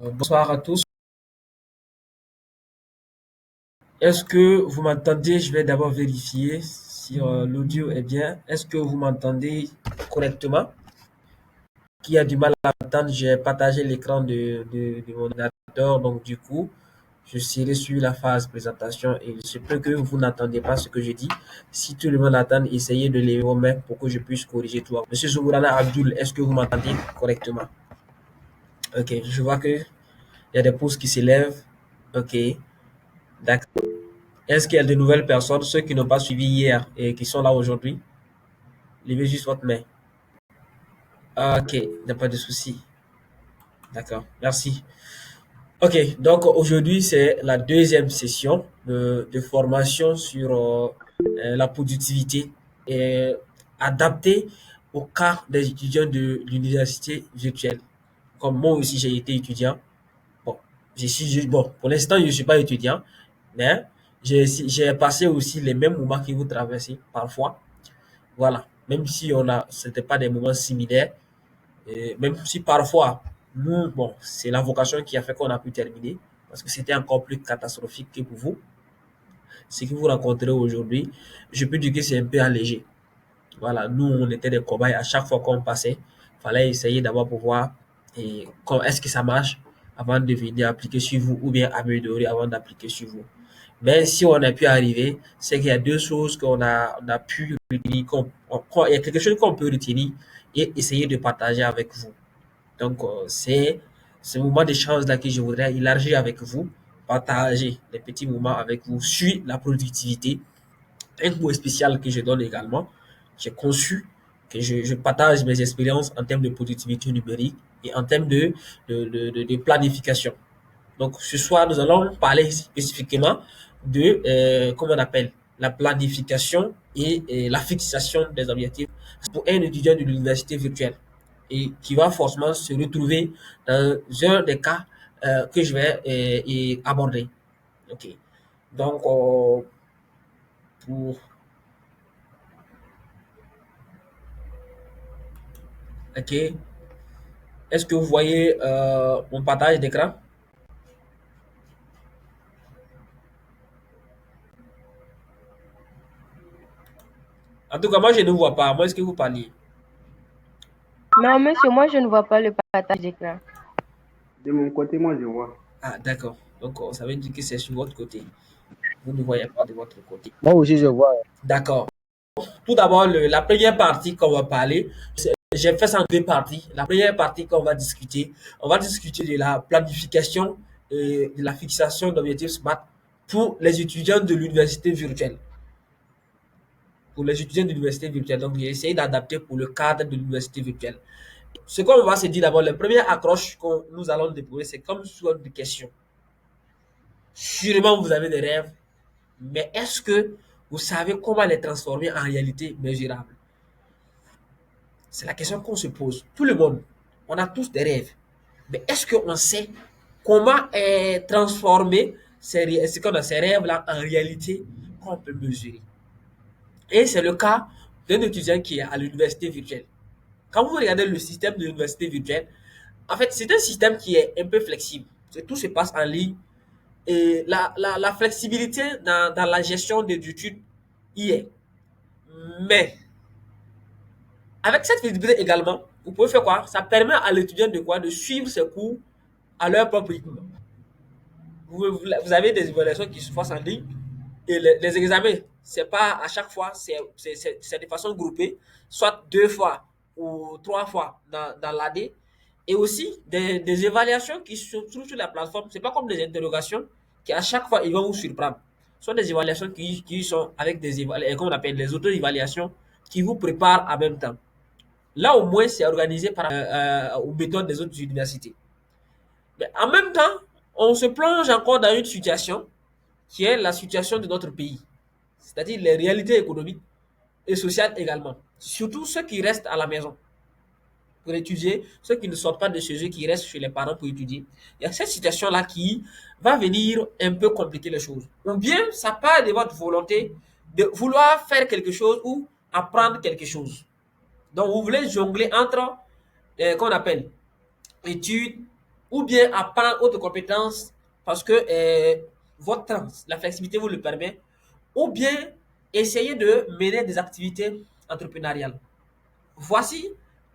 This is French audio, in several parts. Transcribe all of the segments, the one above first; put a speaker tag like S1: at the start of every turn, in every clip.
S1: Bonsoir à tous. Est-ce que vous m'entendez? Je vais d'abord vérifier si l'audio est bien. Est-ce que vous m'entendez correctement? Qui a du mal à m'entendre, j'ai partagé l'écran de mon ordinateur, donc du coup, je serai sur la phase présentation et il se peut que vous n'entendez pas ce que je dis. Si tout le monde entend, essayez de lever vos mains pour que je puisse corriger tout. Monsieur Zoumourana Abdul, est-ce que vous m'entendez correctement? Ok, je vois que il y a des pouces qui s'élèvent. Ok, d'accord. Est-ce qu'il y a de nouvelles personnes, ceux qui n'ont pas suivi hier et qui sont là aujourd'hui? Levez juste votre main. Ah, ok, il n'y a pas de souci. D'accord, merci. Ok, donc aujourd'hui, c'est la deuxième session de formation sur la productivité et adaptée au cas des étudiants de l'université virtuelle. Comme moi aussi, j'ai été étudiant. Bon, bon, pour l'instant, je ne suis pas étudiant, mais j'ai passé aussi les mêmes moments que vous traversez parfois. Voilà. Même si c'était pas des moments similaires, et même si parfois, nous, bon, c'est la vocation qui a fait qu'on a pu terminer, parce que c'était encore plus catastrophique que pour vous. Ce que vous rencontrez aujourd'hui, je peux dire que c'est un peu allégé. Voilà, nous, on était des cobayes. À chaque fois qu'on passait, il fallait essayer d'abord pour voir est-ce que ça marche avant de venir appliquer sur vous ou bien améliorer avant d'appliquer sur vous. Mais si on a pu arriver, c'est qu'il y a deux choses on a pu retenir, il y a quelque chose qu'on peut retenir et essayer de partager avec vous. Donc, c'est ce moment d'échange là que je voudrais élargir avec vous, partager les petits moments avec vous sur la productivité. Un mot spécial que je donne également, j'ai conçu que je partage mes expériences en termes de productivité numérique et en termes de planification. Donc, ce soir, nous allons parler spécifiquement de, comment on appelle, la planification et la fixation des objectifs pour un étudiant de l'université virtuelle et qui va forcément se retrouver dans un des cas que je vais aborder. OK. Donc, pour, OK. Est-ce que vous voyez mon partage d'écran? En tout cas, moi, je ne vois pas. Moi, est-ce que vous parliez?
S2: Non, monsieur, moi, je ne vois pas le partage d'écran.
S3: De mon côté, moi, je vois.
S1: Ah, d'accord. Donc, ça veut dire que c'est sur votre côté. Vous ne voyez pas de votre côté.
S4: Moi aussi, je vois.
S1: D'accord. Tout d'abord, la première partie qu'on va parler, j'ai fait ça en deux parties. La première partie qu'on va discuter, on va discuter de la planification et de la fixation d'objectifs SMART pour les étudiants de l'université virtuelle. Pour les étudiants de l'université virtuelle. Donc, j'ai essayé d'adapter pour le cadre de l'université virtuelle. Ce qu'on va se dire d'abord, la première accroche que nous allons déposer, c'est comme sur une question. Sûrement, vous avez des rêves, mais est-ce que vous savez comment les transformer en réalité mesurable? C'est la question qu'on se pose. Tout le monde, on a tous des rêves. Mais est-ce qu'on sait comment transformer ces rêves-là en réalité qu'on peut mesurer? Et c'est le cas d'un étudiant qui est à l'université virtuelle. Quand vous regardez le système de l'université virtuelle, en fait, c'est un système qui est un peu flexible. Tout se passe en ligne. Et la flexibilité dans la gestion des études y est. Mais avec cette flexibilité également, vous pouvez faire quoi? Ça permet à l'étudiant de quoi? De suivre ses cours à leur propre rythme. Vous avez des évaluations qui se passent en ligne et les examens, c'est pas à chaque fois, c'est de façon groupée, soit deux fois ou trois fois dans l'année. Et aussi des évaluations qui se trouvent sur la plateforme. C'est pas comme des interrogations qui à chaque fois ils vont vous surprendre. Ce sont des évaluations qui sont avec comme on appelle les auto-évaluations qui vous préparent en même temps. Là, au moins, c'est organisé aux méthodes des autres universités. Mais en même temps, on se plonge encore dans une situation qui est la situation de notre pays, c'est-à-dire les réalités économiques et sociales également. Surtout ceux qui restent à la maison pour étudier, ceux qui ne sortent pas de chez eux, qui restent chez les parents pour étudier. Il y a cette situation-là qui va venir un peu compliquer les choses. Ou bien ça part de votre volonté de vouloir faire quelque chose ou apprendre quelque chose. Donc vous voulez jongler entre, qu'on appelle, études ou bien apprendre autre compétence parce que votre temps, la flexibilité vous le permet, ou bien essayer de mener des activités entrepreneuriales. Voici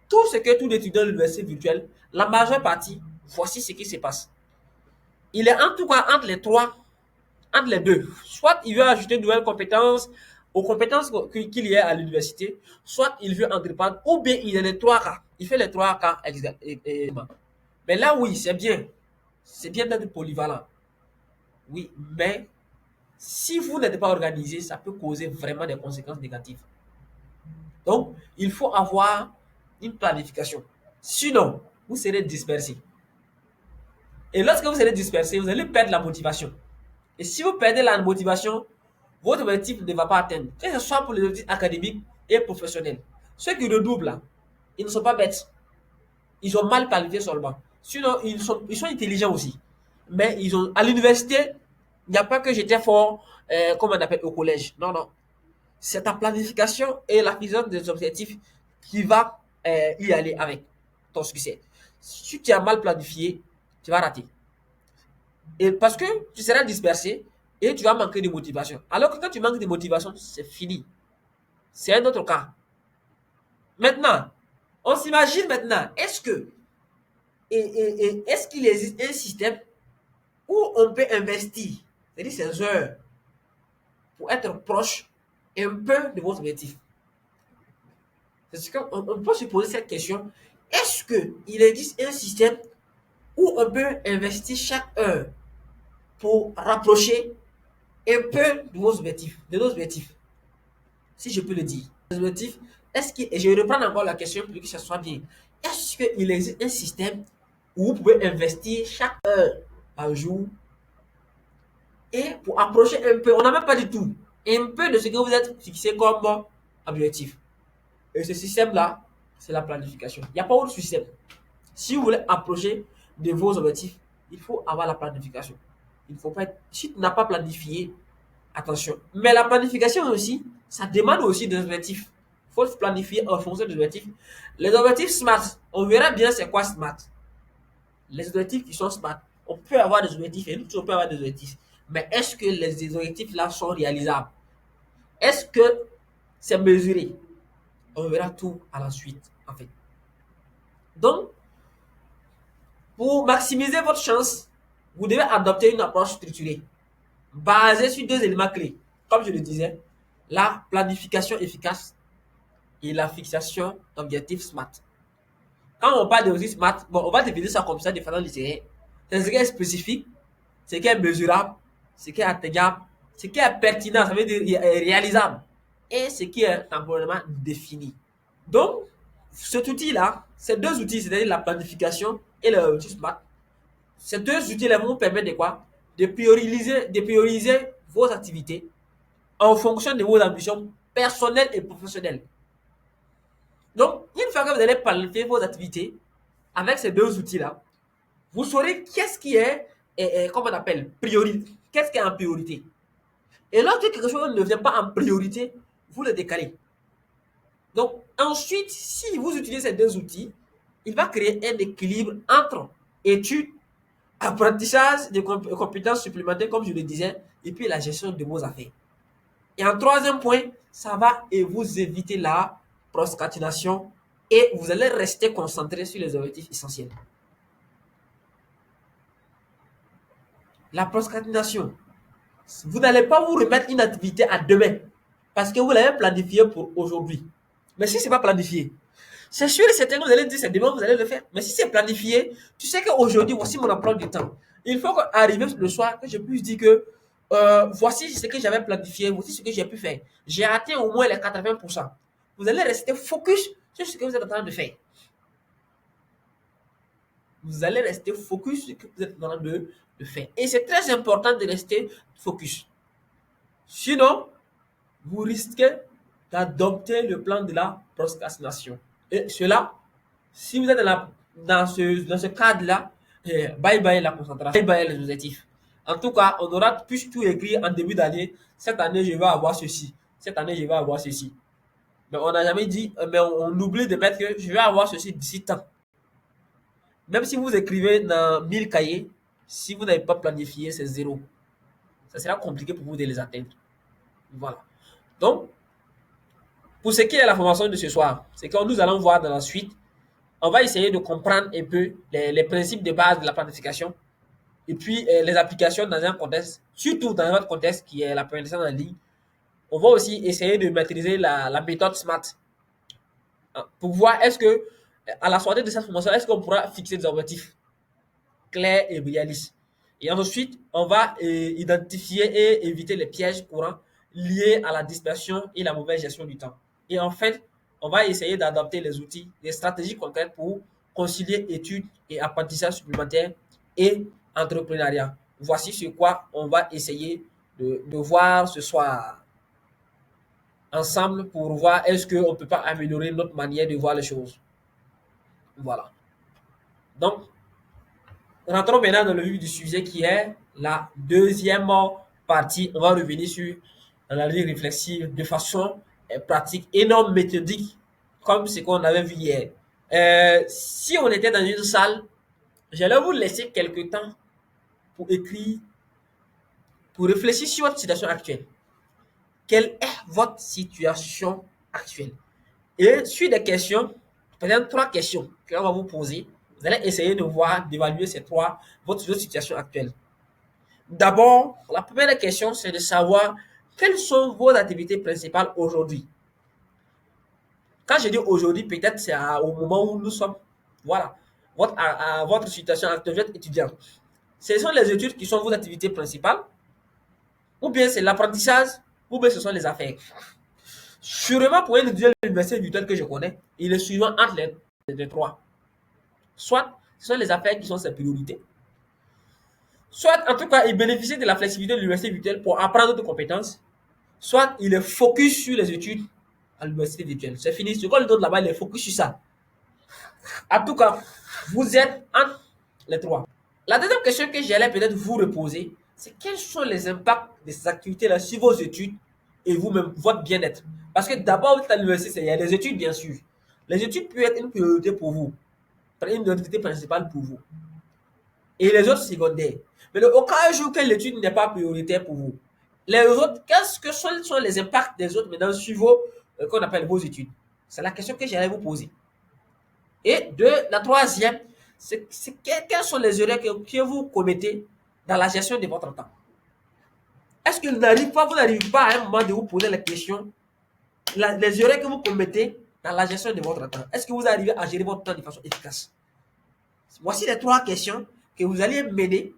S1: tout ce que tout étudiant de l'université virtuelle, la majeure partie, voici ce qui se passe. Il est en tout cas entre les trois, entre les deux. Soit il veut ajouter de nouvelles compétences aux compétences qu'il y a à l'université, soit il veut entreprendre, ou bien il est les trois cas. Il fait les trois cas exactement. Mais là, oui, c'est bien. C'est bien d'être polyvalent. Oui, mais si vous n'êtes pas organisé, ça peut causer vraiment des conséquences négatives. Donc, il faut avoir une planification. Sinon, vous serez dispersé. Et lorsque vous serez dispersé, vous allez perdre la motivation. Et si vous perdez la motivation, votre objectif ne va pas atteindre. Que ce soit pour les objectifs académiques et professionnels. Ceux qui redoublent, là, ils ne sont pas bêtes. Ils ont mal planifié seulement. Sinon, ils sont intelligents aussi. Mais à l'université, il n'y a pas que j'étais fort, comme on appelle au collège. Non, non. C'est ta planification et la vision des objectifs qui va y aller avec ton succès. Si tu as mal planifié, tu vas rater. Et parce que tu seras dispersé et tu vas manquer de motivation. Alors que quand tu manques de motivation, c'est fini. C'est un autre cas. Maintenant, on s'imagine maintenant, est-ce qu'il existe un système où on peut investir, c'est-à-dire ses heures, pour être proche un peu de votre objectif? C'est qu'on peut se poser cette question. Est-ce qu'il existe un système où on peut investir chaque heure pour rapprocher un peu de vos objectifs, de nos objectifs? Si je peux le dire. Les objectifs, et je reprends encore la question pour que ça soit bien. Est-ce qu'il existe un système où vous pouvez investir chaque heure par jour et pour approcher un peu, on n'a même pas du tout, un peu de ce que vous êtes fixé comme objectif? Et ce système-là, c'est la planification. Il n'y a pas autre système. Si vous voulez approcher de vos objectifs, il faut avoir la planification. Il faut pas être, si tu n'as pas planifié, attention. Mais la planification aussi, ça demande aussi des objectifs. Il faut se planifier en fonction des objectifs. Les objectifs SMART, on verra bien c'est quoi SMART. Les objectifs qui sont SMART, on peut avoir des objectifs et nous, on peut avoir des objectifs. Mais est-ce que les objectifs là sont réalisables? Est-ce que c'est mesuré? On verra tout à la suite, en fait. Donc, pour maximiser votre chance, vous devez adopter une approche structurée, basée sur deux éléments clés. Comme je le disais, la planification efficace et la fixation d'objectifs SMART. Quand on parle d'objectifs SMART, bon, on va définir ça comme ça de façon littérale. C'est ce qui est spécifique, ce qui est mesurable, ce qui est atteignable, ce qui est pertinent, ça veut dire réalisable, et ce qui est temporairement défini. Donc, cet outil-là, ces deux outils, c'est-à-dire la planification et l'outil SMART, ces deux outils-là vont vous permettre de quoi? De prioriser vos activités en fonction de vos ambitions personnelles et professionnelles. Donc, une fois que vous allez planifier vos activités avec ces deux outils-là, vous saurez qu'est-ce qui est, comment on appelle, priorité. Qu'est-ce qui est en priorité. Et lorsque quelque chose ne vient pas en priorité, vous le décalez. Donc, ensuite, si vous utilisez ces deux outils, il va créer un équilibre entre études, apprentissage de compétences supplémentaires, comme je le disais, et puis la gestion de vos affaires. Et en troisième point, ça va vous éviter la procrastination et vous allez rester concentré sur les objectifs essentiels. La procrastination, vous n'allez pas vous remettre une activité à demain parce que vous l'avez planifié pour aujourd'hui. Mais si ce n'est pas planifié, c'est sûr et certain que vous allez dire c'est demain, vous allez le faire. Mais si c'est planifié, tu sais qu'aujourd'hui, voici mon emploi du temps. Il faut qu'arriver le soir, que je puisse dire que voici ce que j'avais planifié, voici ce que j'ai pu faire. J'ai atteint au moins les 80%. Vous allez rester focus sur ce que vous êtes en train de faire. Vous allez rester focus sur ce que vous êtes en train de faire. Et c'est très important de rester focus. Sinon, vous risquez d'adopter le plan de la procrastination. Et cela, si vous êtes dans ce cadre-là, bye bye la concentration, bye bye les objectifs. En tout cas, on aura plus tout écrit en début d'année. Cette année, je vais avoir ceci. Cette année, je vais avoir ceci. Mais on n'a jamais dit, mais on oublie de mettre que je vais avoir ceci d'ici tant. Même si vous écrivez dans 1000 cahiers, si vous n'avez pas planifié, c'est zéro. Ça sera compliqué pour vous de les atteindre. Voilà. Donc, pour ce qui est de la formation de ce soir, c'est que nous allons voir dans la suite, on va essayer de comprendre un peu les principes de base de la planification et puis les applications dans un contexte, surtout dans notre contexte qui est l'apprentissage en ligne. On va aussi essayer de maîtriser la méthode SMART pour voir est-ce que, à la sortie de cette formation, est-ce qu'on pourra fixer des objectifs clairs et réalistes. Et ensuite, on va identifier et éviter les pièges courants liés à la dispersion et la mauvaise gestion du temps. Et en fait, on va essayer d'adopter les outils, les stratégies concrètes pour concilier études et apprentissage supplémentaire et entrepreneuriat. Voici sur quoi on va essayer de voir ce soir ensemble pour voir est-ce qu'on ne peut pas améliorer notre manière de voir les choses. Voilà. Donc, rentrons maintenant dans le vif du sujet qui est la deuxième partie. On va revenir sur l'analyse réflexive de façon pratique et non méthodique, comme ce qu'on avait vu hier. Si on était dans une salle, j'allais vous laisser quelques temps pour écrire, pour réfléchir sur votre situation actuelle. Quelle est votre situation actuelle? Et sur des questions, peut-être 3 questions qu'on va vous poser, vous allez essayer de voir, d'évaluer votre situation actuelle. D'abord, la première question, c'est de savoir quelles sont vos activités principales aujourd'hui. Quand je dis aujourd'hui, peut-être c'est au moment où nous sommes. Voilà. Votre situation actuelle, vous êtes étudiant. Ce sont les études qui sont vos activités principales, ou bien c'est l'apprentissage, ou bien ce sont les affaires. Sûrement, pour un étudiant de l'université virtuelle que je connais, il est suivant entre les 3. Soit ce sont les affaires qui sont ses priorités, soit en tout cas il bénéficie de la flexibilité de l'université virtuelle pour apprendre d'autres compétences, soit il est focus sur les études à l'université virtuelle. C'est fini. Ce qu'on lui donne là-bas, il est focus sur ça. En tout cas, vous êtes entre les 3. La deuxième question que j'allais peut-être vous reposer, c'est quels sont les impacts de ces activités-là sur vos études et vous-même, votre bien-être. Parce que d'abord, vous êtes à l'université, il y a les études, bien sûr. Les études peuvent être une priorité pour vous, une priorité principale pour vous. Et les autres secondaires. Mais au cas où l'étude n'est pas prioritaire pour vous, les autres, qu'est-ce que sont les impacts des autres maintenant sur qu'on appelle vos études? C'est la question que j'allais vous poser. Et la troisième, c'est quelles sont les erreurs que vous commettez dans la gestion de votre temps? Est-ce que vous n'arrivez pas à un moment de vous poser la question, les erreurs que vous commettez dans la gestion de votre temps? Est-ce que vous arrivez à gérer votre temps de façon efficace? Voici les 3 questions que vous allez mener.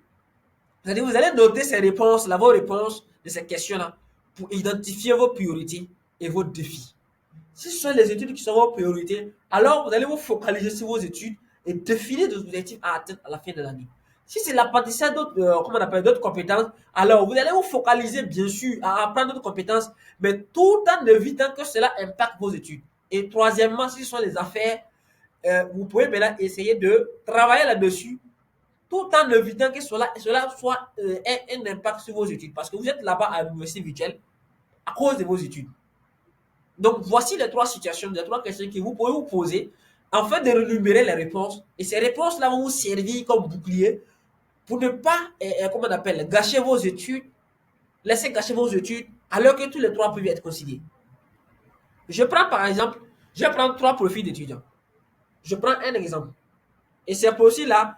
S1: Vous allez noter ces réponses, vos réponses de ces questions-là pour identifier vos priorités et vos défis. Si ce sont les études qui sont vos priorités, alors vous allez vous focaliser sur vos études et définir des objectifs à atteindre à la fin de l'année. Si c'est l'apprentissage d'autres compétences, alors vous allez vous focaliser bien sûr à apprendre d'autres compétences, mais tout en évitant que cela impacte vos études. Et troisièmement, si ce sont les affaires, vous pouvez maintenant essayer de travailler là-dessus, tout en évitant que cela soit un impact sur vos études, parce que vous êtes là-bas à l'université virtuelle à cause de vos études. Donc, voici les 3 situations, les 3 questions que vous pouvez vous poser afin de rémunérer les réponses. Et ces réponses-là vont vous servir comme bouclier pour ne pas, gâcher vos études, laisser gâcher vos études, alors que tous les 3 peuvent être conciliés. Je prends par exemple, 3 profils d'étudiants. Je prends un exemple. Et ces profils-là,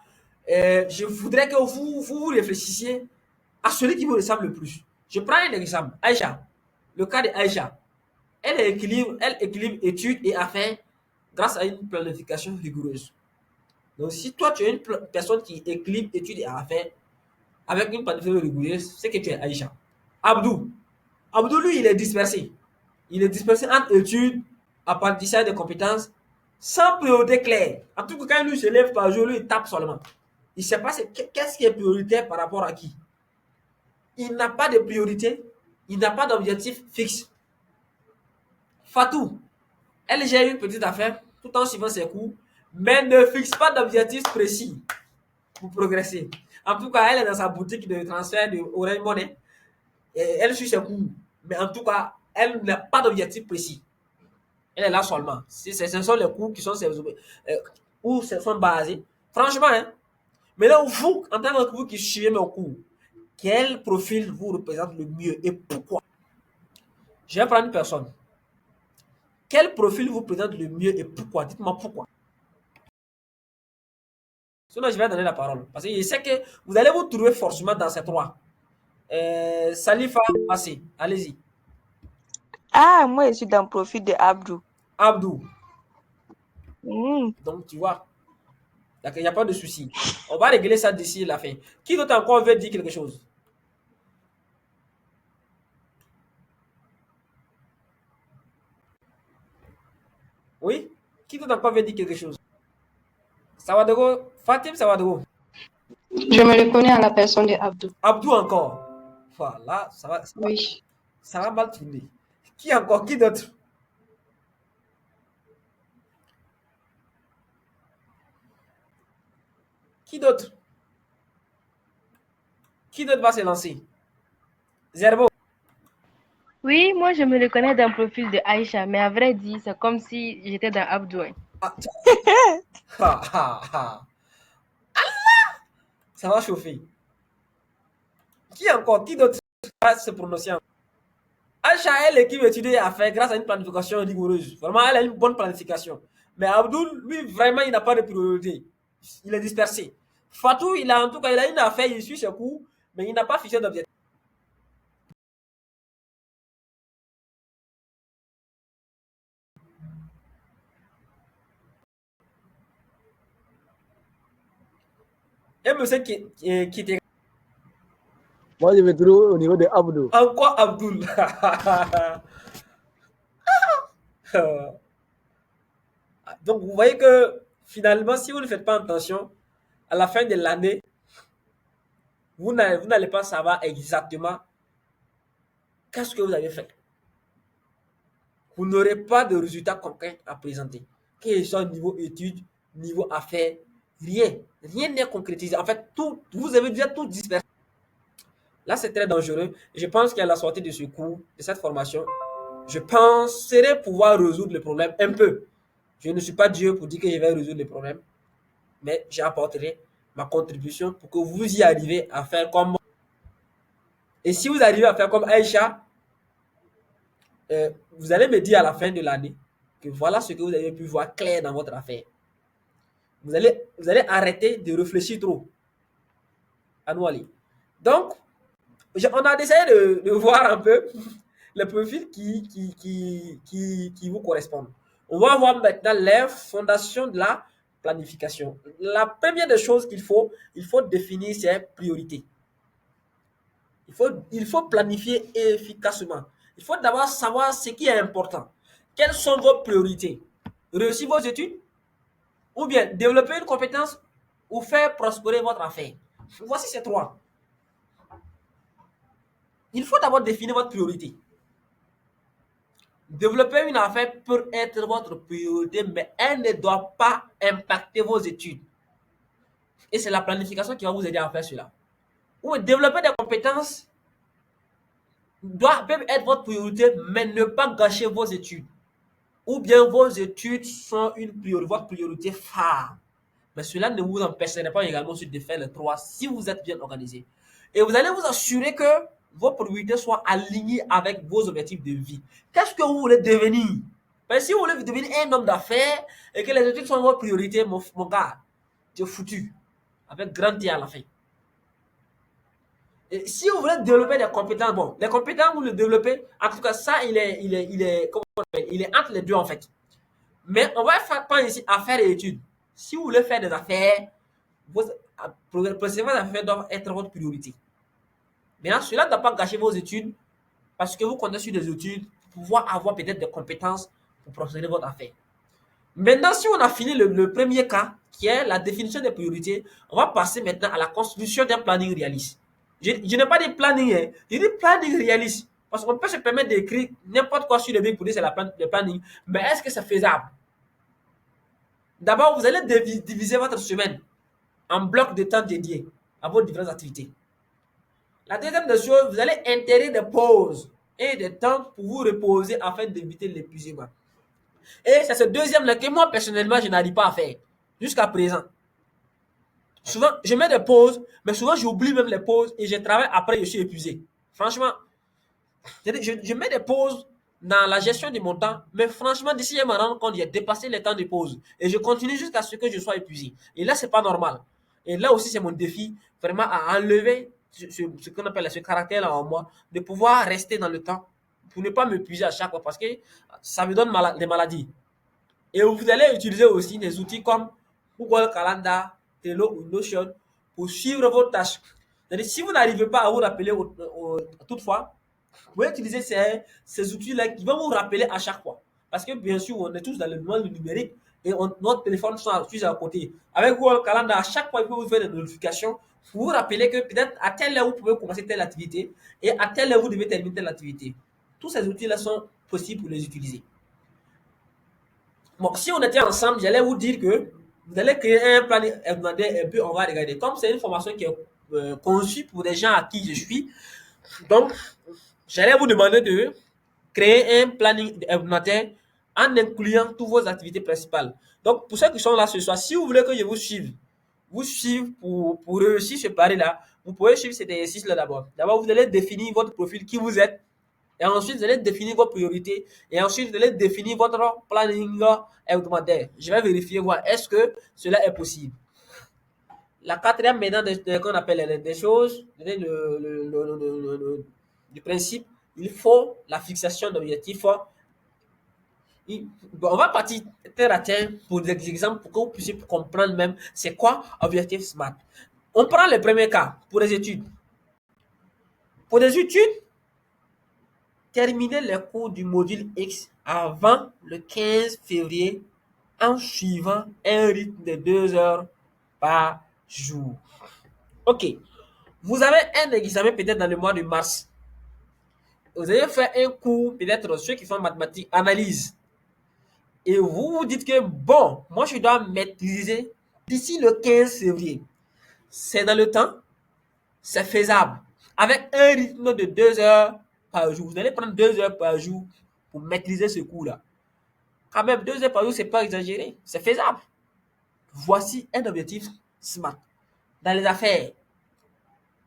S1: je voudrais que vous réfléchissiez à celui qui vous ressemble le plus. Je prends un exemple. Aïcha. Le cas d'Aïcha. Elle équilibre études et affaires grâce à une planification rigoureuse. Donc, si toi, tu es une personne qui équilibre études et affaires avec une planification rigoureuse, c'est que tu es Aïcha. Abdou, lui, il est dispersé. Il est dispersé entre études, apprentissage de compétences, sans priorité claire. En tout cas, quand lui se lève par jour, lui, il tape seulement. Il ne sait pas qu'est-ce qui est prioritaire par rapport à qui. Il n'a pas de priorité, il n'a pas d'objectif fixe. Fatou, elle gère une petite affaire tout en suivant ses cours, mais ne fixe pas d'objectif précis pour progresser. En tout cas, elle est dans sa boutique de transfert de Orange Money et elle suit ses cours, mais en tout cas, elle n'a pas d'objectif précis. Elle est là seulement. Ce sont les cours qui sont où se sont basés Franchement, hein. Maintenant, vous, en tant que vous qui suivez mes cours, quel profil vous représente le mieux et pourquoi? Je vais prendre une personne. Quel profil vous présente le mieux et pourquoi? Dites-moi pourquoi. Sinon, je vais donner la parole. Parce que je sais que vous allez vous trouver forcément dans ces trois. Salifa, passez. Allez-y.
S2: Ah, moi, je suis dans le profil de Abdou.
S1: Abdou.
S2: Mm.
S1: Donc, tu vois, il n'y a pas de souci. On va régler ça d'ici la fin. Qui d'autre encore veut dire quelque chose? Oui? Qui d'autre encore veut dire quelque chose? Sawadogo, Fatim Sawadogo.
S4: Je me reconnais à la personne de Abdou.
S1: Abdou encore. Voilà,
S4: Oui.
S1: ça va mal tourner. Qui encore? Qui d'autre? Qui d'autre? Qui d'autre va se lancer? Zerbo.
S2: Oui, moi, je me reconnais dans le profil de Aïcha, mais à vrai dire, c'est comme si j'étais dans Abdou.
S1: Ah, ça va chauffer. Qui encore? Qui d'autre va se prononcer? Aïcha, elle qui étudie à faire grâce à une planification rigoureuse. Vraiment, elle a une bonne planification. Mais Abdul, lui, vraiment, il n'a pas de priorité. Il est dispersé. Fatou, il a en tout cas, il a une affaire, il suit ses cours, mais il n'a pas fixé d'objectif. Et monsieur qui était
S5: Moi, je me trouve au niveau de Abdou.
S1: encore Abdul. Donc, vous voyez que finalement, si vous ne faites pas attention, à la fin de l'année, vous n'allez pas savoir exactement qu'est-ce que vous avez fait. Vous n'aurez pas de résultats concrets à présenter. Que ce soit niveau études, niveau affaires, rien. Rien n'est concrétisé. En fait, tout, vous avez déjà tout dispersé. Là, c'est très dangereux. Je pense qu'à la sortie de ce cours, de cette formation, je penserai pouvoir résoudre le problème un peu. Je ne suis pas Dieu pour dire que je vais résoudre le problème, mais j'apporterai ma contribution pour que vous y arrivez à faire comme moi. Et si vous arrivez à faire comme Aïcha, vous allez me dire à la fin de l'année que voilà ce que vous avez pu voir clair dans votre affaire. Vous allez arrêter de réfléchir trop. À nous aller. Donc, on a essayé de voir un peu les profils qui vous correspondent. On va voir maintenant les fondations de la planification. La première des choses il faut définir ses priorités. Il faut planifier efficacement. Il faut d'abord savoir ce qui est important. Quelles sont vos priorités? Réussir vos études ou bien développer une compétence ou faire prospérer votre affaire. Voici ces trois. Il faut d'abord définir votre priorité. Développer une affaire peut être votre priorité, mais elle ne doit pas impacter vos études. Et c'est la planification qui va vous aider à faire cela. Ou développer des compétences doit même être votre priorité, mais ne pas gâcher vos études. Ou bien vos études sont votre priorité phare. Mais cela ne vous empêcherait pas également de faire les trois si vous êtes bien organisé. Et vous allez vous assurer que vos priorités soient alignées avec vos objectifs de vie. Qu'est-ce que vous voulez devenir? Ben, si vous voulez devenir un homme d'affaires et que les études sont votre priorité, mon gars, tu es foutu. Avec grand T à la fin. Et si vous voulez développer des compétences, bon, les compétences, vous les développez, en tout cas, ça, il est entre les deux, en fait. Mais on va pas ici affaires et études. Si vous voulez faire des affaires, vos affaires doivent être votre priorité. Maintenant, cela ne doit pas gâcher vos études parce que vous comptez sur des études pour pouvoir avoir peut-être des compétences pour procéder votre affaire. Maintenant, si on a fini le premier cas, qui est la définition des priorités, on va passer maintenant à la constitution d'un planning réaliste. Je n'ai pas dit planning, hein, je dis planning réaliste. Parce qu'on peut se permettre d'écrire n'importe quoi sur le bic pour dire c'est le planning. Mais est-ce que c'est faisable? D'abord, vous allez diviser votre semaine en blocs de temps dédiés à vos différentes activités. La deuxième des choses, vous allez intégrer des pauses et des temps pour vous reposer afin d'éviter l'épuisement. Et c'est ce deuxième-là que moi, personnellement, je n'arrive pas à faire jusqu'à présent. Souvent, je mets des pauses, mais souvent, j'oublie même les pauses et je travaille après, je suis épuisé. Franchement, je mets des pauses dans la gestion de mon temps, mais franchement, d'ici je me rends compte, j'ai dépassé les temps de pause et je continue jusqu'à ce que je sois épuisé. Et là, c'est pas normal. Et là aussi, c'est mon défi, vraiment, à enlever ce qu'on appelle ce caractère-là en moi, de pouvoir rester dans le temps pour ne pas m'épuiser à chaque fois parce que ça me donne des maladies. Et vous allez utiliser aussi des outils comme Google Calendar, Trello ou Notion pour suivre vos tâches. C'est-à-dire, si vous n'arrivez pas à vous rappeler toutefois, vous pouvez utiliser ces outils-là qui vont vous rappeler à chaque fois. Parce que bien sûr, on est tous dans le monde numérique et notre téléphone est à côté. Avec Google Calendar, à chaque fois, il peut vous faire des notifications pour vous rappeler que peut-être à telle heure, vous pouvez commencer telle activité et à telle heure, vous devez terminer telle activité. Tous ces outils-là sont possibles pour les utiliser. Bon, si on était ensemble, j'allais vous dire que vous allez créer un planning hebdomadaire et puis on va regarder. Comme c'est une formation qui est conçue pour des gens à qui je suis, donc j'allais vous demander de créer un planning hebdomadaire en incluant toutes vos activités principales. Donc, pour ceux qui sont là ce soir, si vous voulez que je vous suive pour réussir ce pari-là, vous pouvez suivre cet exercice-là d'abord. D'abord, vous allez définir votre profil, qui vous êtes. Et ensuite, vous allez définir vos priorités. Et ensuite, vous allez définir votre planning hebdomadaire. Je vais vérifier, voir est-ce que cela est possible. La quatrième maintenant, qu'on appelle des choses, du principe, il faut la fixation d'objectifs. On va partir terre à terre pour des exemples pour que vous puissiez comprendre même c'est quoi objectif SMART. On prend le premier cas pour les études. Pour des études, terminer les cours du module X avant le 15 février en suivant un rythme de 2 heures par jour. Ok. Vous avez un examen peut-être dans le mois de mars. Vous allez faire un cours, peut-être ceux qui font mathématiques, analyse. Et vous vous dites que, bon, moi je dois maîtriser d'ici le 15 février. C'est dans le temps, c'est faisable. Avec un rythme de 2 heures par jour. Vous allez prendre 2 heures par jour pour maîtriser ce cours-là. Quand même, 2 heures par jour, c'est pas exagéré. C'est faisable. Voici un objectif SMART. Dans les affaires,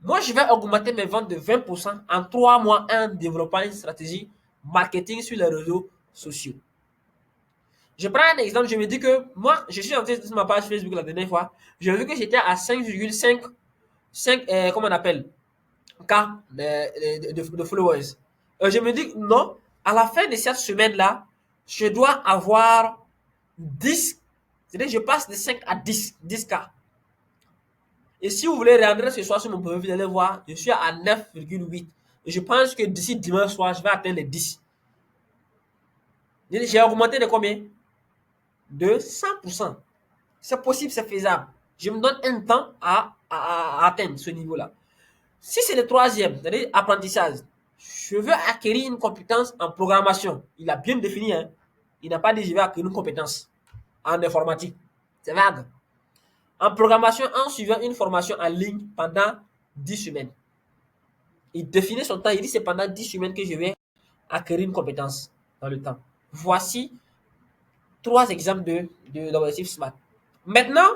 S1: moi, je vais augmenter mes ventes de 20% en 3 mois en développant une stratégie marketing sur les réseaux sociaux. Je prends un exemple, je me dis que moi, je suis entré sur ma page Facebook la dernière fois, j'ai vu que j'étais à 5,5, comment on appelle, K de followers. Je me dis, non, à la fin de cette semaine-là, je dois avoir 10, c'est-à-dire je passe de 5 à 10K. Et si vous voulez rentrer ce soir sur mon profil, vous allez voir, je suis à 9,8. Et je pense que d'ici dimanche soir, je vais atteindre les 10. J'ai augmenté de combien? De 100%. C'est possible, c'est faisable. Je me donne un temps à atteindre ce niveau-là. Si c'est le troisième, c'est-à-dire apprentissage, je veux acquérir une compétence en programmation. Il a bien défini, hein. Il n'a pas dit je vais acquérir une compétence en informatique. C'est vague. En programmation, en suivant une formation en ligne pendant 10 semaines. Il définit son temps, il dit c'est pendant 10 semaines que je vais acquérir une compétence dans le temps. Voici 3 exemples de l'objectif SMART. Maintenant,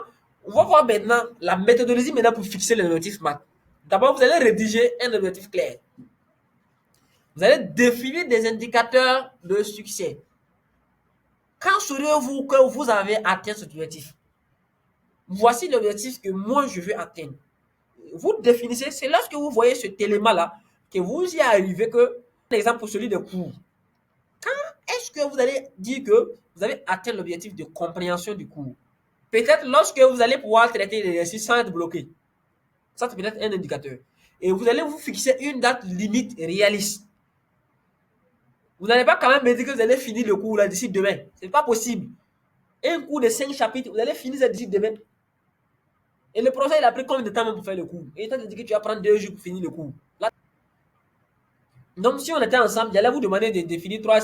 S1: on va voir maintenant la méthodologie maintenant pour fixer l'objectif SMART. D'abord, vous allez rédiger un objectif clair. Vous allez définir des indicateurs de succès. Quand saurez-vous que vous avez atteint cet objectif? Voici l'objectif que moi je veux atteindre. Vous définissez, c'est lorsque vous voyez cet élément-là que vous y arrivez que, par exemple pour celui de cours, quand est-ce que vous allez dire que vous avez atteint l'objectif de compréhension du cours? Peut-être lorsque vous allez pouvoir traiter l'exercice sans être bloqué. Ça, c'est peut-être un indicateur. Et vous allez vous fixer une date limite réaliste. Vous n'allez pas quand même me dire que vous allez finir le cours là d'ici demain. C'est pas possible. Un cours de 5 chapitres, vous allez finir ça d'ici demain. Et le professeur, il a pris combien de temps même pour faire le cours? Et il t'a dit que tu vas prendre 2 jours pour finir le cours. Là. Donc, si on était ensemble, j'allais vous demander de définir 3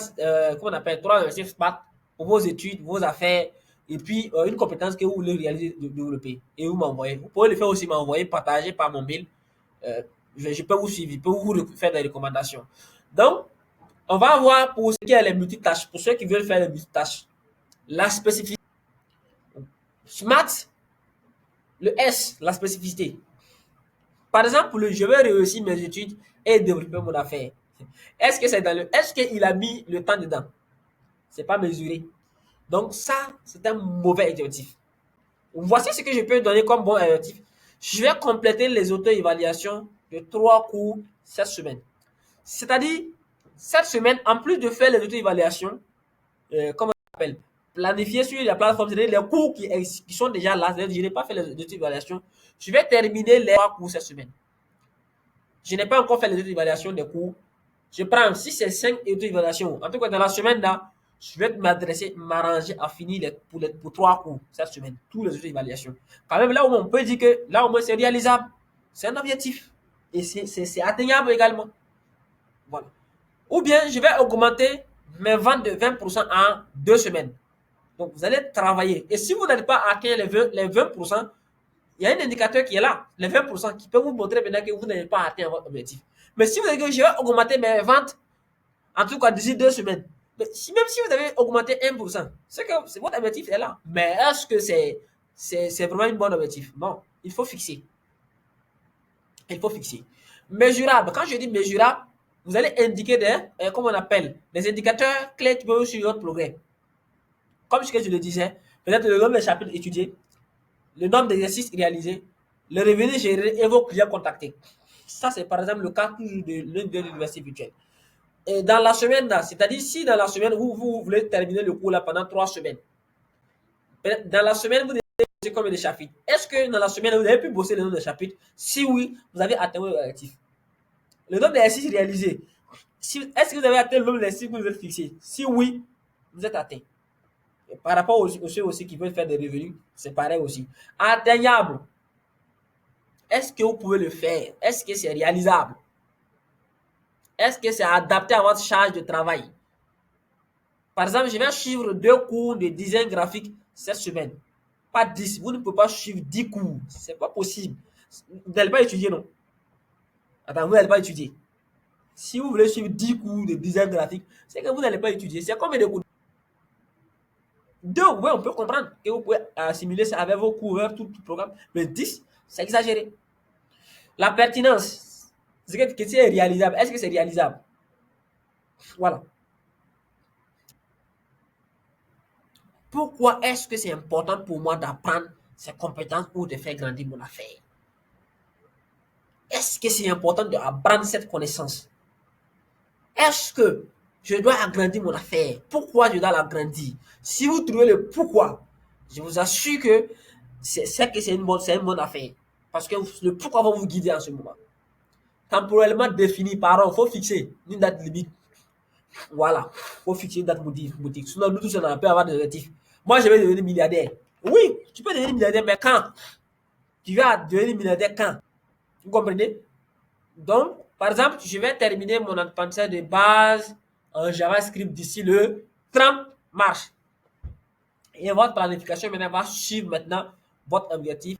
S1: objectifs SMART pour vos études, vos affaires, et puis une compétence que vous voulez réaliser, développer. Et vous m'envoyez. Vous pouvez le faire aussi, m'envoyer, partager par mon mail. Je peux vous suivre, je peux vous faire des recommandations. Donc, on va voir pour ce qui est les multitâches, pour ceux qui veulent faire les multitâches. La spécificité. SMART Le S, la spécificité. Par exemple, je vais réussir mes études et développer mon affaire. Est-ce que c'est dans le... Est-ce qu'il a mis le temps dedans? C'est pas mesuré. Donc ça, c'est un mauvais objectif. Voici ce que je peux donner comme bon objectif. Je vais compléter les auto-évaluations de 3 cours cette semaine. C'est-à-dire, cette semaine, en plus de faire les auto-évaluations, comment on appelle, planifier sur la plateforme, c'est-à-dire les cours qui sont déjà là, je n'ai pas fait les auto-évaluations, je vais terminer les 3 cours cette semaine. Je n'ai pas encore fait les auto-évaluations des cours. Je prends, si c'est 5 auto-évaluations, en tout cas dans la semaine là, je vais m'arranger à finir pour 3 cours cette semaine, tous les auto-évaluations. Quand même, là où on peut dire que, là au moins c'est réalisable, c'est un objectif. Et c'est atteignable également. Voilà. Ou bien, je vais augmenter mes ventes de 20% en 2 semaines. Donc, vous allez travailler. Et si vous n'avez pas atteint les 20%, il y a un indicateur qui est là, les 20%, qui peut vous montrer maintenant que vous n'avez pas atteint votre objectif. Mais si vous avez dit que je vais augmenter mes ventes, en tout cas d'ici 2 semaines, même si vous avez augmenté 1%, c'est que votre objectif est là. Mais est-ce que c'est vraiment un bon objectif? Non, il faut fixer. Il faut fixer. Mesurable. Quand je dis mesurable, vous allez indiquer comment on appelle, des indicateurs clés qui peuvent suivre votre progrès. Comme ce que je le disais, peut-être le nombre de chapitres étudiés, le nombre d'exercices réalisés, le revenu géré et vos clients contactés. Ça, c'est par exemple le cas toujours de l'université virtuelle. Et dans la semaine, c'est-à-dire si dans la semaine, vous voulez terminer le cours là pendant 3 semaines, dans la semaine, vous devez bosser combien de chapitres? Est-ce que dans la semaine, vous avez pu bosser le nombre de chapitres? Si oui, vous avez atteint votre objectif. Le nombre d'exercices réalisés. Est-ce que vous avez atteint le nombre d'exercices que vous êtes fixé? Si oui, vous êtes atteint. Et par rapport aux ceux aussi qui veulent faire des revenus, c'est pareil aussi. Atteignable. Est-ce que vous pouvez le faire? Est-ce que c'est réalisable? Est-ce que c'est adapté à votre charge de travail? Par exemple, je vais suivre 2 cours de design graphique cette semaine. Pas 10. Vous ne pouvez pas suivre 10 cours. C'est pas possible. Vous n'allez pas étudier, non? Attends, vous n'allez pas étudier. Si vous voulez suivre 10 cours de design graphique, c'est que vous n'allez pas étudier. C'est combien de cours? 2, oui, on peut comprendre que vous pouvez assimiler ça avec vos cours, tout le programme. Mais 10, c'est exagéré. La pertinence, c'est que c'est réalisable. Est-ce que c'est réalisable? Voilà. Pourquoi est-ce que c'est important pour moi d'apprendre ces compétences ou de faire grandir mon affaire? Est-ce que c'est important d'apprendre cette connaissance? Est-ce que je dois agrandir mon affaire? Pourquoi je dois l'agrandir? Si vous trouvez le pourquoi, je vous assure que c'est une bonne affaire. Parce que le pourquoi va vous guider en ce moment. Temporellement défini, pardon, il faut fixer une date limite. Voilà, il faut fixer une date boutique. Sinon, nous tous, on peut avoir des objectifs. Moi, je vais devenir milliardaire. Oui, tu peux devenir milliardaire, mais quand? Tu vas devenir milliardaire quand? Vous comprenez? Donc, par exemple, je vais terminer mon apprentissage de base en JavaScript d'ici le 30 mars. Et votre planification maintenant va suivre maintenant votre objectif.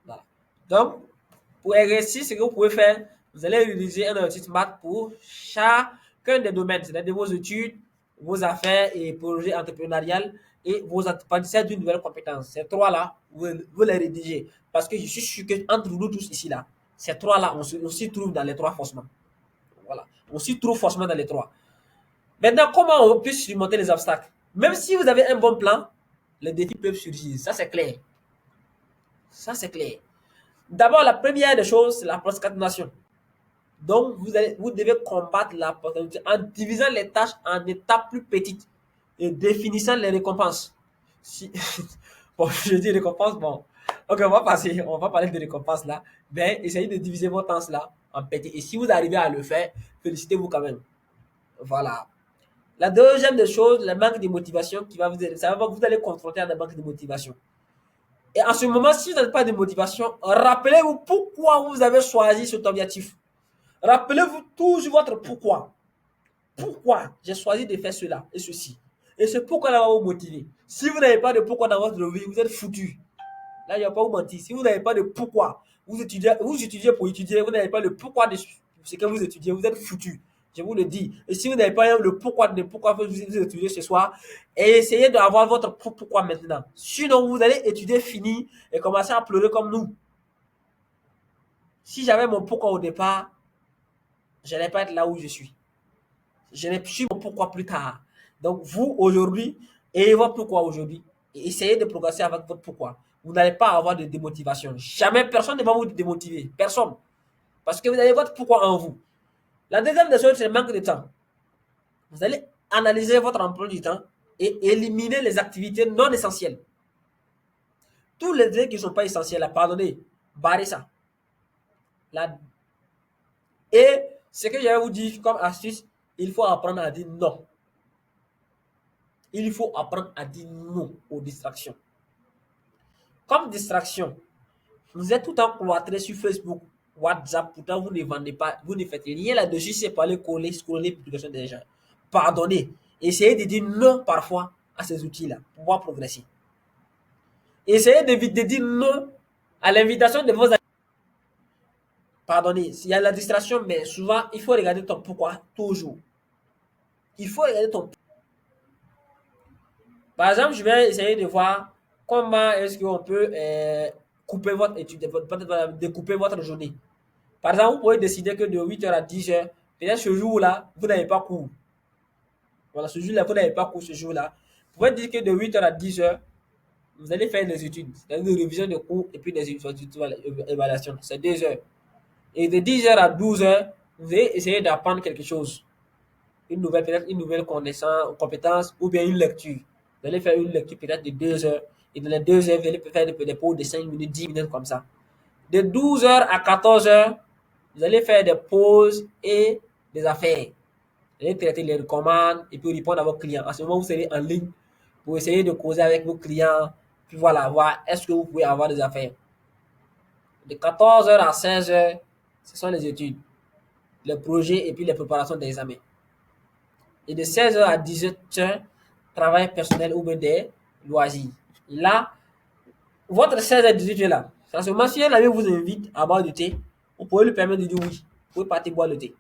S1: Voilà. Donc, pour exercice, ce que vous pouvez faire, vous allez utiliser un objectif maths pour chacun des domaines, c'est-à-dire vos études, vos affaires et projets entrepreneuriales et vos apprentissages d'une nouvelle compétence. Ces 3-là, vous les rédigez. Parce que je suis sûr qu'entre nous tous ici, là, ces 3-là, on s'y trouve dans les 3 forcément. Voilà. On s'y trouve forcément dans les 3. Maintenant, comment on peut surmonter les obstacles? Même si vous avez un bon plan, les défis peuvent surgir. Ça, c'est clair. Ça, c'est clair. D'abord, la première des choses, c'est la procrastination. Donc, vous devez combattre la procrastination en divisant les tâches en étapes plus petites et définissant les récompenses. Bon, je dis récompenses, bon. Ok, on va parler de récompenses là. Ben, essayez de diviser vos tâches là en petits. Et si vous arrivez à le faire, félicitez-vous quand même. Voilà. La deuxième des choses, le manque de motivation qui va vous aider. Vous allez confronter à un manque de motivation. Et en ce moment, si vous n'avez pas de motivation, rappelez-vous pourquoi vous avez choisi cet objectif. Rappelez-vous toujours votre pourquoi. Pourquoi j'ai choisi de faire cela et ceci. Et c'est pourquoi là va vous motiver. Si vous n'avez pas de pourquoi dans votre vie, vous êtes foutu. Là, il n'y a pas vous mentir. Si vous n'avez pas de pourquoi, vous étudiez pour étudier, vous n'avez pas le pourquoi de ce que vous étudiez, vous êtes foutu. Je vous le dis. Et si vous n'avez pas le pourquoi de pourquoi vous étudiez ce soir, essayez d'avoir votre pourquoi maintenant. Sinon, vous allez étudier fini et commencer à pleurer comme nous. Si j'avais mon pourquoi au départ, je n'allais pas être là où je suis. Je n'ai plus mon pourquoi plus tard. Donc, vous, aujourd'hui, ayez votre pourquoi aujourd'hui et essayez de progresser avec votre pourquoi. Vous n'allez pas avoir de démotivation. Jamais personne ne va vous démotiver. Personne. Parce que vous avez votre pourquoi en vous. La deuxième des choses, c'est le manque de temps. Vous allez analyser votre emploi du temps et éliminer les activités non essentielles. Tous les trucs qui ne sont pas essentiels, pardonnez, barrez ça. Et ce que je vais vous dire comme astuce, il faut apprendre à dire non. Il faut apprendre à dire non aux distractions. Comme distraction, vous êtes tout le temps cloîtré sur Facebook, WhatsApp, pourtant vous ne vendez pas, vous ne faites rien là-dessus, c'est pas aller coller, scroller les publications des gens. Pardonnez. Essayez de dire non parfois à ces outils-là pour pouvoir progresser. Essayez de dire non à l'invitation de vos amis. Pardonnez, il y a la distraction, mais souvent, il faut regarder ton pourquoi toujours. Il faut regarder ton pourquoi. Par exemple, je vais essayer de voir comment est-ce qu'on peut couper votre étude, découper votre journée. Par exemple, vous pouvez décider que de 8h à 10h, peut-être ce jour-là, vous n'avez pas cours. Voilà, ce jour-là, vous n'avez pas cours ce jour-là. Vous pouvez dire que de 8h à 10h, vous allez faire des études, des révisions de cours et puis des évaluations. C'est 2 heures. Et de 10h à 12h, vous allez essayer d'apprendre quelque chose. Peut-être une nouvelle connaissance, compétence ou bien une lecture. Vous allez faire une lecture peut-être de 2 heures. Et dans les 2 heures, vous allez faire des pauses de 5 minutes, 10 minutes comme ça. De 12h à 14h, vous allez faire des pauses et des affaires. Vous allez traiter les commandes et puis répondre à vos clients. À ce moment, vous serez en ligne pour essayer de causer avec vos clients. Puis voilà, voir est-ce que vous pouvez avoir des affaires. De 14h à 16h, ce sont les études, les projets et puis les préparations des examens. Et de 16h à 17h, travail personnel ou bien des loisirs. Et là, votre 16h à 18h là, à ce moment, si un ami vous invite à boire du thé, vous pouvez lui permettre de dire oui. Vous pouvez partir boire le thé.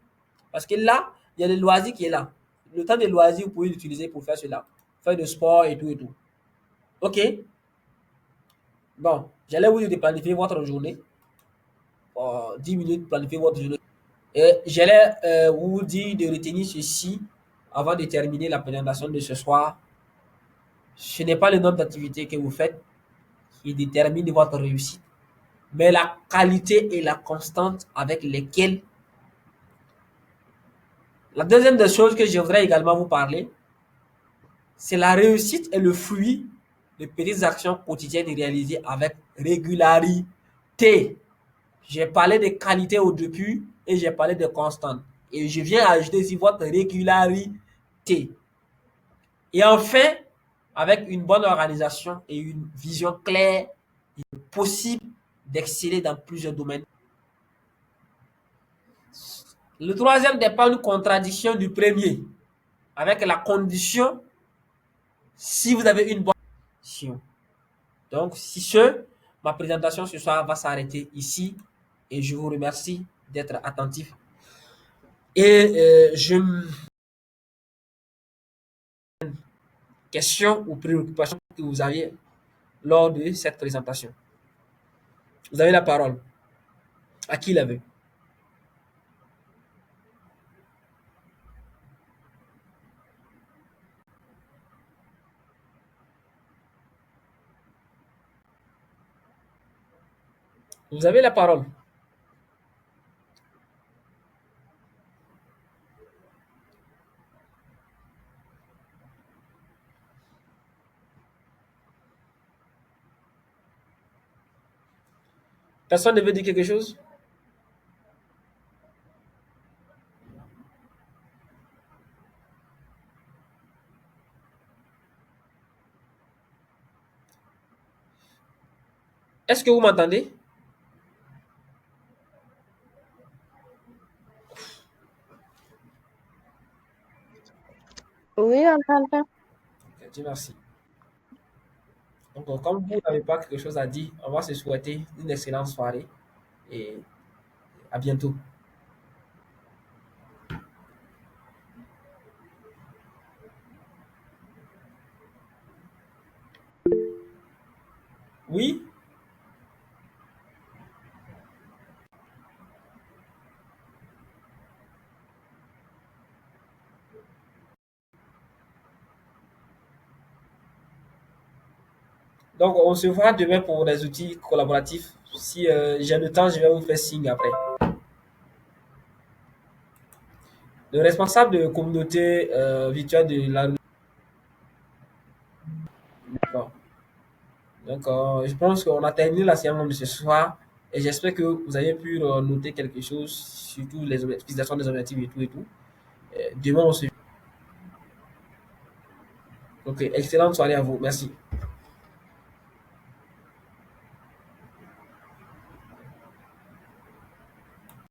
S1: Parce que là, il y a le loisir qui est là. Le temps de loisir, vous pouvez l'utiliser pour faire cela. Faire du sport et tout et tout. OK? Bon, j'allais vous dire de planifier votre journée. 10 minutes, planifier votre journée. Et j'allais vous dire de retenir ceci avant de terminer la présentation de ce soir. Ce n'est pas le nombre d'activités que vous faites qui détermine votre réussite, mais la qualité et la constante avec lesquelles. La deuxième des choses que je voudrais également vous parler, c'est la réussite et le fruit de petites actions quotidiennes réalisées avec régularité. J'ai parlé de qualité au début et j'ai parlé de constante. Et je viens ajouter ici votre régularité. Et enfin, avec une bonne organisation et une vision claire, il est possible d'exceller dans plusieurs domaines. Le troisième n'est pas une contradiction du premier, avec la condition si vous avez une bonne vision. Donc, si ma présentation ce soir va s'arrêter ici et je vous remercie d'être attentif. Et questions ou préoccupations que vous aviez lors de cette présentation. Vous avez la parole. À qui la veut? Vous avez la parole. Personne ne veut dire quelque chose? Est-ce que vous m'entendez?
S4: Oui, on t'entend.
S1: Ok, Dieu merci. Donc, comme vous n'avez pas quelque chose à dire, on va se souhaiter une excellente soirée et à bientôt. Donc, on se voit demain pour les outils collaboratifs. Si j'ai le temps, je vais vous faire signe après. Le responsable de communauté virtuelle de la... D'accord. Donc, je pense qu'on a terminé la séance de ce soir et j'espère que vous avez pu noter quelque chose, surtout les utilisations des objectifs et tout et tout. Demain, on se... Ok, excellente soirée à vous. Merci.